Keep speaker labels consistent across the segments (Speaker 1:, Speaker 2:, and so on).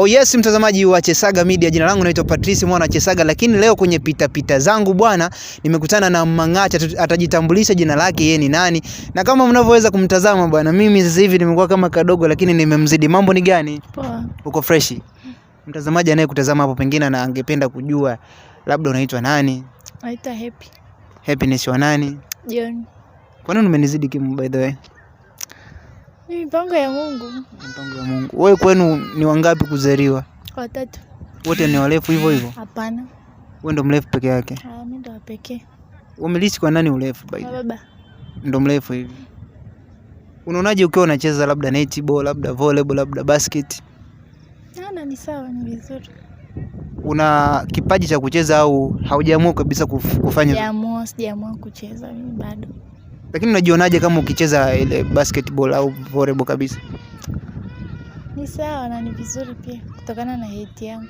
Speaker 1: Oh yes, mtazamaji wa Chesaga Media, jina langu naitwa Patrice Mwana Chesaga, lakini leo kwenye pita zangu bwana, nimekutana na Mang'acha. Atajitambulisha jina lake, yeye ni nani, na kama mnavyoweza kumtazama bwana, mimi sasa hivi nimekuwa kama kadogo, lakini nimemzidi. Mambo ni gani?
Speaker 2: Poa.
Speaker 1: Uko fresh? Mtazamaji anayekutazama hapo pengine na angependa kujua labda unaitwa nani?
Speaker 2: Naitwa Happy.
Speaker 1: Happiness wa nani?
Speaker 2: John.
Speaker 1: Kwa nini umenizidi kimu by the way?
Speaker 2: Ni mipango ya Mungu.
Speaker 1: Mipango ya Mungu. Wewe kwenu ni wangapi kuzaliwa?
Speaker 2: 3.
Speaker 1: Wote ni warefu hivyo hivyo?
Speaker 2: Hapana.
Speaker 1: Wewe ndo mrefu peke yake?
Speaker 2: Mimi ndo pekee.
Speaker 1: Umelishi kwa nani urefu by the way?
Speaker 2: Baba.
Speaker 1: Ndo mrefu hivi. Unaonaje ukiwa unacheza labda netball, labda volleyball, labda basket?
Speaker 2: Ni sawa, ni vizuri.
Speaker 1: Una kipaji cha kucheza au haujaamua kabisa kufanya?
Speaker 2: Sijaamua kucheza mimi bado.
Speaker 1: Lakini unajionaje kama ukicheza ile basketball au volleyball kabisa?
Speaker 2: Ni sawa na ni vizuri pia kutokana na height yangu.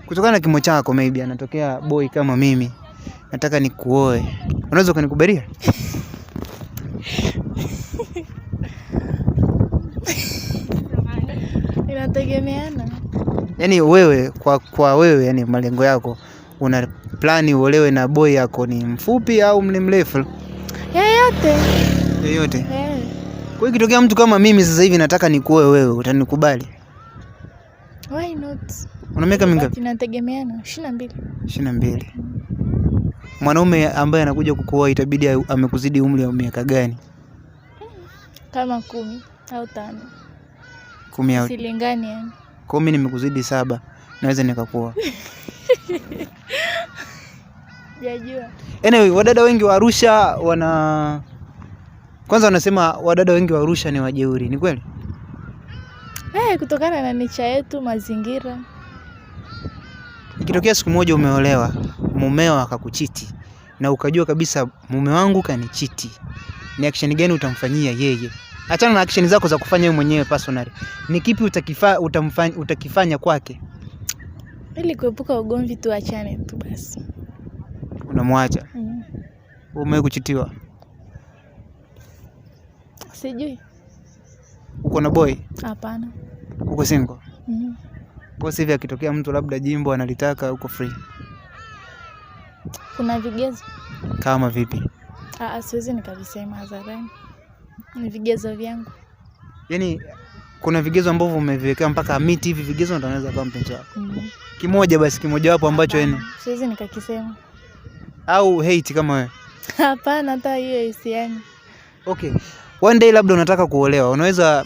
Speaker 1: Kutokana na kimo chako, maybe anatokea boy kama mimi. Nataka nikuoe. Unaweza kunikubalia?
Speaker 2: Inategemeana.
Speaker 1: Yaani wewe kwa wewe, yani malengo yako, una plani uolewe na boy yako ni mfupi au ni mrefu? Yoyote. Kwa hiyo ikitokea mtu kama mimi sasa hivi nataka nikuoe wewe, utanikubali?
Speaker 2: Why not?
Speaker 1: Una miaka mingapi?
Speaker 2: Inategemeana. 22.
Speaker 1: 22. Mwanaume ambaye anakuja kukuoa itabidi amekuzidi umri wa miaka gani?
Speaker 2: Kama 10 au 5.
Speaker 1: 10 au
Speaker 2: silingani yani.
Speaker 1: Kwa mimi nimekuzidi 7, naweza nikakuoa.
Speaker 2: Sijajua.
Speaker 1: Anyway, wadada wengi wa Arusha kwanza wanasema wadada wengi wa Arusha ni wajeuri. Ni kweli?
Speaker 2: Kutokana na nature yetu, mazingira.
Speaker 1: Ikitokea siku moja umeolewa, mumeo akakuchiti na ukajua kabisa mume wangu kanichiti, ni action gani utamfanyia yeye? Achana na action zako za kufanya wewe mwenyewe personally. Ni kipi utakifanya kwake?
Speaker 2: Ili kuepuka ugomvi, tuachane tu basi.
Speaker 1: Unamwacha? Umewahi kuchitiwa?
Speaker 2: Sijui.
Speaker 1: Uko na boy?
Speaker 2: Hapana.
Speaker 1: Uko single? Kwa sasa hivi akitokea mtu labda jimbo analitaka, uko free?
Speaker 2: Kuna vigezo.
Speaker 1: Kama vipi?
Speaker 2: Siwezi nikavisema hadharani. Ni vigezo vyangu.
Speaker 1: Yaani kuna vigezo ambavyo umeviweka mpaka miti hivi vigezo ndio unaweza kuwa mpenzi wako? Kimoja basi, kimoja wapo ambacho yani
Speaker 2: siwezi nikakisema.
Speaker 1: Au hate kama wewe?
Speaker 2: Hapana, hata hiyo isiani.
Speaker 1: Okay. One day labda unataka kuolewa, unaweza